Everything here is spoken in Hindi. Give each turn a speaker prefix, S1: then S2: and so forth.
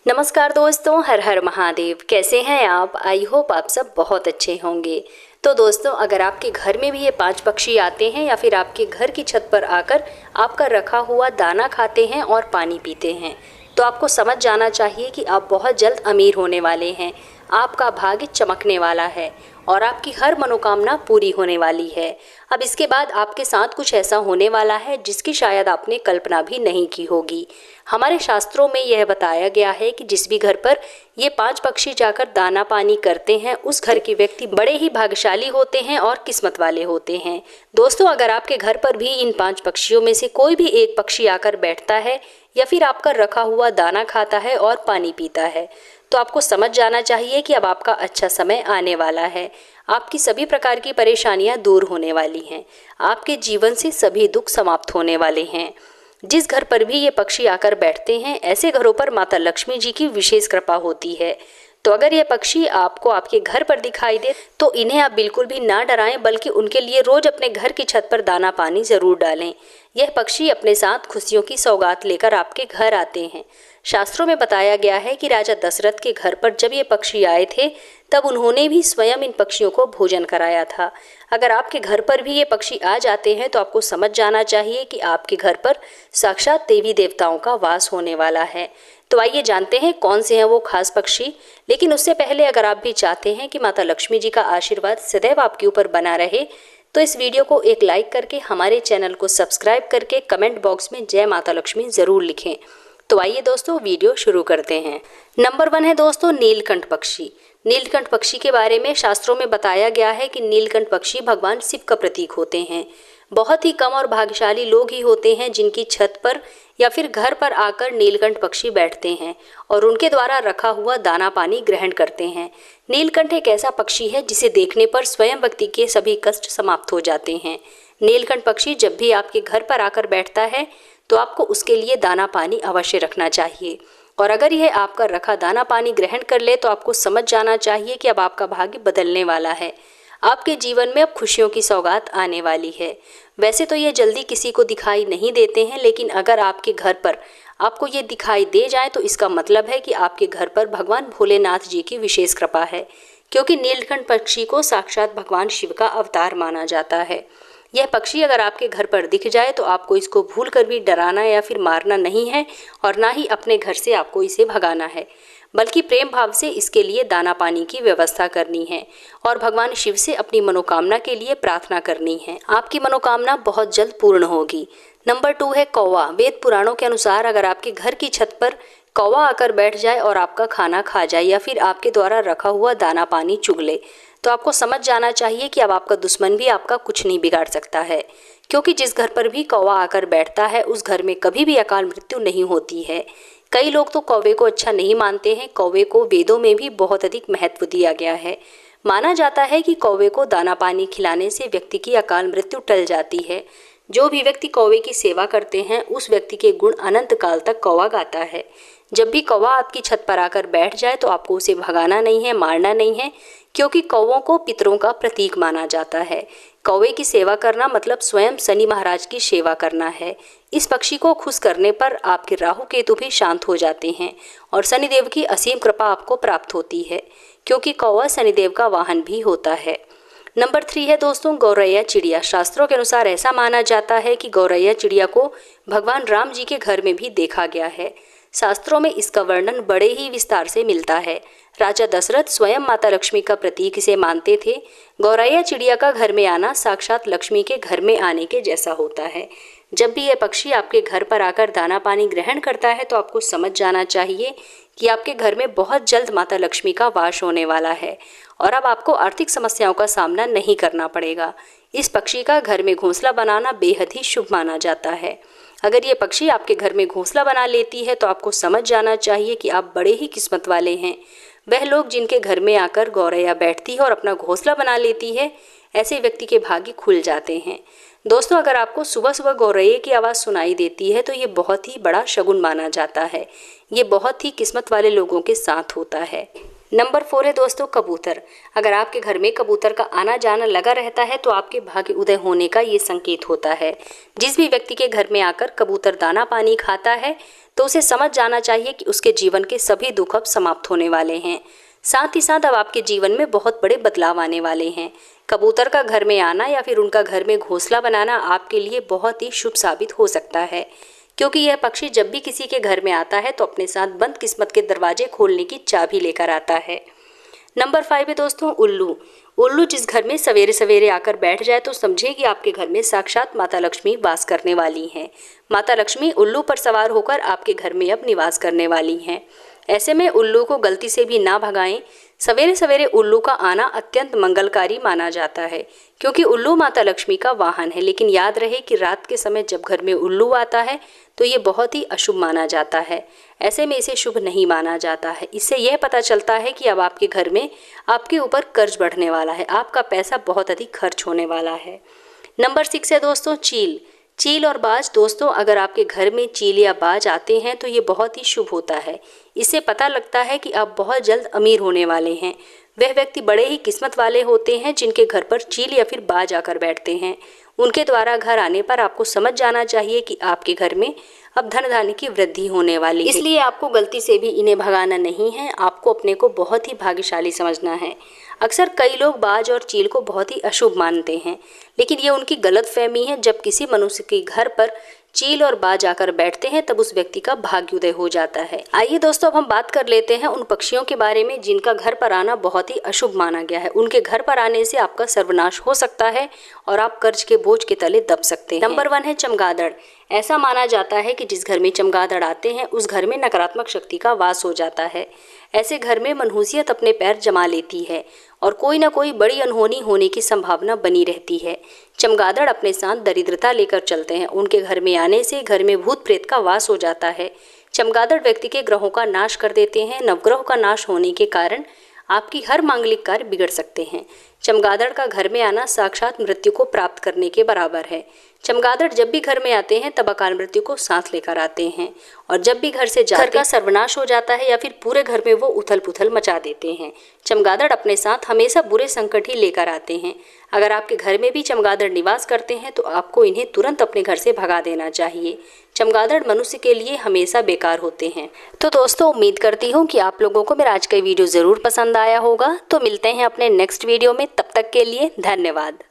S1: नमस्कार दोस्तों, हर हर महादेव। कैसे हैं आप? आई होप आप सब बहुत अच्छे होंगे। तो दोस्तों, अगर आपके घर में भी ये 5 पक्षी आते हैं या फिर आपके घर की छत पर आकर आपका रखा हुआ दाना खाते हैं और पानी पीते हैं, तो आपको समझ जाना चाहिए कि आप बहुत जल्द अमीर होने वाले हैं। आपका भाग्य चमकने वाला है और आपकी हर मनोकामना पूरी होने वाली है। अब इसके बाद आपके साथ कुछ ऐसा होने वाला है जिसकी शायद आपने कल्पना भी नहीं की होगी। हमारे शास्त्रों में यह बताया गया है कि जिस भी घर पर ये 5 पक्षी जाकर दाना पानी करते हैं, उस घर के व्यक्ति बड़े ही भाग्यशाली होते हैं और किस्मत वाले होते हैं। दोस्तों, अगर आपके घर पर भी इन 5 पक्षियों में से कोई भी एक पक्षी आकर बैठता है या फिर आपका रखा हुआ दाना खाता है और पानी पीता है, तो आपको समझ जाना चाहिए कि अब आपका अच्छा समय आने वाला है। आपकी सभी प्रकार की परेशानियां दूर होने वाली हैं। आपके जीवन से सभी दुख समाप्त होने वाले हैं। जिस घर पर भी ये पक्षी आकर बैठते हैं, ऐसे घरों पर माता लक्ष्मी जी की विशेष कृपा होती है। तो अगर ये पक्षी आपको आपके घर पर दिखाई दे तो इन्हें आप बिल्कुल भी ना डराएं, बल्कि उनके लिए रोज अपने घर की छत पर दाना पानी जरूर डालें। यह पक्षी अपने साथ खुशियों की सौगात लेकर आपके घर आते हैं। शास्त्रों में बताया गया है कि राजा दशरथ के घर पर जब ये पक्षी आए थे, तब उन्होंने भी स्वयं इन पक्षियों को भोजन कराया था। अगर आपके घर पर भी ये पक्षी आ जाते हैं तो आपको समझ जाना चाहिए कि आपके घर पर साक्षात देवी देवताओं का वास होने वाला है। तो आइए जानते हैं कौन से हैं वो खास पक्षी। लेकिन उससे पहले अगर आप भी चाहते हैं कि माता लक्ष्मी जी का आशीर्वाद सदैव आपके ऊपर बना रहे, तो इस वीडियो को एक लाइक करके हमारे चैनल को सब्सक्राइब करके कमेंट बॉक्स में जय माता लक्ष्मी जरूर लिखें। तो आइए दोस्तों, वीडियो शुरू करते हैं। नंबर 1 है दोस्तों नीलकंठ पक्षी। नीलकंठ पक्षी के बारे में शास्त्रों में बताया गया है कि नीलकंठ पक्षी भगवान शिव का प्रतीक होते हैं। बहुत ही कम और भाग्यशाली लोग ही होते हैं जिनकी छत पर या फिर घर पर आकर नीलकंठ पक्षी बैठते हैं और उनके द्वारा रखा हुआ दाना पानी ग्रहण करते हैं। नीलकंठ एक ऐसा पक्षी है जिसे देखने पर स्वयं व्यक्ति के सभी कष्ट समाप्त हो जाते हैं। नीलकंठ पक्षी जब भी आपके घर पर आकर बैठता है तो आपको उसके लिए दाना पानी अवश्य रखना चाहिए। और अगर यह आपका रखा दाना पानी ग्रहण कर ले तो आपको समझ जाना चाहिए कि अब आपका भाग्य बदलने वाला है। आपके जीवन में अब खुशियों की सौगात आने वाली है। वैसे तो ये जल्दी किसी को दिखाई नहीं देते हैं, लेकिन अगर आपके घर पर आपको ये दिखाई दे जाए तो इसका मतलब है कि आपके घर पर भगवान भोलेनाथ जी की विशेष कृपा है, क्योंकि नीलकंठ पक्षी को साक्षात भगवान शिव का अवतार माना जाता है। यह पक्षी अगर आपके घर पर दिख जाए तो आपको इसको भूल कर भी डराना या फिर मारना नहीं है और ना ही अपने घर से आपको इसे भगाना है, बल्कि प्रेम भाव से इसके लिए दाना पानी की व्यवस्था करनी है और भगवान शिव से अपनी मनोकामना के लिए प्रार्थना करनी है। आपकी मनोकामना बहुत जल्द पूर्ण होगी। नंबर 2 है कौवा। वेद पुराणों के अनुसार अगर आपके घर की छत पर कौवा आकर बैठ जाए और आपका खाना खा जाए या फिर आपके द्वारा रखा हुआ दाना पानी चुग ले, तो आपको समझ जाना चाहिए कि अब आपका दुश्मन भी आपका कुछ नहीं बिगाड़ सकता है, क्योंकि जिस घर पर भी कौवा आकर बैठता है उस घर में कभी भी अकाल मृत्यु नहीं होती है। कई लोग तो कौवे को अच्छा नहीं मानते हैं। कौवे को वेदों में भी बहुत अधिक महत्व दिया गया है। माना जाता है कि कौवे को दाना पानी खिलाने से व्यक्ति की अकाल मृत्यु टल जाती है। जो भी व्यक्ति कौवे की सेवा करते हैं उस व्यक्ति के गुण अनंत काल तक कौवा गाता है। जब भी कौवा आपकी छत पर आकर बैठ जाए तो आपको उसे भगाना नहीं है, मारना नहीं है, क्योंकि कौवों को पितरों का प्रतीक माना जाता है। कौवे की सेवा करना मतलब स्वयं शनि महाराज की सेवा करना है। इस पक्षी को खुश करने पर आपके राहु केतु भी शांत हो जाते हैं और शनिदेव की असीम कृपा आपको प्राप्त होती है, क्योंकि कौवा शनिदेव का वाहन भी होता है। नंबर 3 है दोस्तों गौरैया चिड़िया। शास्त्रों के अनुसार ऐसा माना जाता है कि गौरैया चिड़िया को भगवान राम जी के घर में भी देखा गया है। शास्त्रों में इसका वर्णन बड़े ही विस्तार से मिलता है। राजा दशरथ स्वयं माता लक्ष्मी का प्रतीक इसे मानते थे। गौरैया चिड़िया का घर में आना साक्षात लक्ष्मी के घर में आने के जैसा होता है। जब भी यह पक्षी आपके घर पर आकर दाना पानी ग्रहण करता है तो आपको समझ जाना चाहिए कि आपके घर में बहुत जल्द माता लक्ष्मी का वास होने वाला है और अब आपको आर्थिक समस्याओं का सामना नहीं करना पड़ेगा। इस पक्षी का घर में घोंसला बनाना बेहद ही शुभ माना जाता है। अगर ये पक्षी आपके घर में घोंसला बना लेती है तो आपको समझ जाना चाहिए कि आप बड़े ही किस्मत वाले हैं। वह लोग जिनके घर में आकर गौरैया बैठती है और अपना घोंसला बना लेती है, ऐसे व्यक्ति के भाग्य खुल जाते हैं। दोस्तों, अगर आपको सुबह सुबह गौरैया की आवाज़ सुनाई देती है तो ये बहुत ही बड़ा शगुन माना जाता है। ये बहुत ही किस्मत वाले लोगों के साथ होता है। नंबर 4 है दोस्तों कबूतर। अगर आपके घर में कबूतर का आना जाना लगा रहता है तो आपके भाग्य उदय होने का ये संकेत होता है। जिस भी व्यक्ति के घर में आकर कबूतर दाना पानी खाता है तो उसे समझ जाना चाहिए कि उसके जीवन के सभी दुख अब समाप्त होने वाले हैं। साथ ही साथ अब आपके जीवन में बहुत बड़े बदलाव आने वाले हैं। कबूतर का घर में आना या फिर उनका घर में घोंसला बनाना आपके लिए बहुत ही शुभ साबित हो सकता है, क्योंकि यह पक्षी जब भी किसी के घर में आता है तो अपने साथ बंद किस्मत के दरवाजे खोलने की चाबी लेकर आता है। नंबर 5 है दोस्तों उल्लू। उल्लू जिस घर में सवेरे सवेरे आकर बैठ जाए तो समझिए कि आपके घर में साक्षात माता लक्ष्मी वास करने वाली हैं। माता लक्ष्मी उल्लू पर सवार होकर आपके घर में अब निवास करने वाली हैं। ऐसे में उल्लू को गलती से भी ना भगाएं। सवेरे सवेरे उल्लू का आना अत्यंत मंगलकारी माना जाता है, क्योंकि उल्लू माता लक्ष्मी का वाहन है। लेकिन याद रहे कि रात के समय जब घर में उल्लू आता है तो ये बहुत ही अशुभ माना जाता है। ऐसे में इसे शुभ नहीं माना जाता है। इससे यह पता चलता है कि अब आपके घर में आपके ऊपर कर्ज बढ़ने वाला है, आपका पैसा बहुत अधिक खर्च होने वाला है। नंबर 6 है दोस्तों चील। चील और बाज। दोस्तों अगर आपके घर में चील या बाज आते हैं तो ये बहुत ही शुभ होता है। इससे पता लगता है कि आप बहुत जल्द अमीर होने वाले हैं। वह व्यक्ति बड़े ही किस्मत वाले होते हैं जिनके घर पर चील या फिर बाज आकर बैठते हैं। उनके द्वारा घर आने पर आपको समझ जाना चाहिए कि आपके घर में अब धन धान्य की वृद्धि होने वाली है। इसलिए आपको गलती से भी इन्हें भगाना नहीं है, आपको अपने को बहुत ही भाग्यशाली समझना है। अक्सर कई लोग बाज और चील को बहुत ही अशुभ मानते हैं, लेकिन ये उनकी गलत फहमी है। जब किसी मनुष्य के घर पर चील और बाज आकर बैठते हैं तब उस व्यक्ति का भाग्योदय हो जाता है। आइए दोस्तों अब हम बात कर लेते हैं उन पक्षियों के बारे में जिनका घर पर आना बहुत ही अशुभ माना गया है। उनके घर पर आने से आपका सर्वनाश हो सकता है और आप कर्ज के बोझ के तले दब सकते हैं। नंबर 1 है चमगादड़। ऐसा माना जाता है कि जिस घर में चमगादड़ आते हैं उस घर में नकारात्मक शक्ति का वास हो जाता है। ऐसे घर में मनहूसियत अपने पैर जमा लेती है और कोई ना कोई बड़ी अनहोनी होने की संभावना बनी रहती है। चमगादड़ अपने साथ दरिद्रता लेकर चलते हैं। उनके घर में आने से घर में भूत प्रेत का वास हो जाता है। चमगादड़ व्यक्ति के ग्रहों का नाश कर देते हैं। नवग्रह का नाश होने के कारण आपकी हर मांगलिक कार्य बिगड़ सकते हैं। चमगादड़ का घर में आना साक्षात मृत्यु को प्राप्त करने के बराबर है। चमगादड़ जब भी घर में आते हैं तब अकाल मृत्यु को साथ लेकर आते हैं और जब भी घर से घर का सर्वनाश हो जाता है या फिर पूरे घर में वो उथल पुथल मचा देते हैं। चमगादड़ अपने साथ हमेशा बुरे संकट ही लेकर आते हैं। अगर आपके घर में भी चमगादड़ निवास करते हैं तो आपको इन्हें तुरंत अपने घर से भगा देना चाहिए। चमगादड़ मनुष्य के लिए हमेशा बेकार होते हैं। तो दोस्तों उम्मीद करती हूँ कि आप लोगों को मेरा आज का वीडियो ज़रूर पसंद आया होगा। तो मिलते हैं अपने नेक्स्ट वीडियो में, तब तक के लिए धन्यवाद।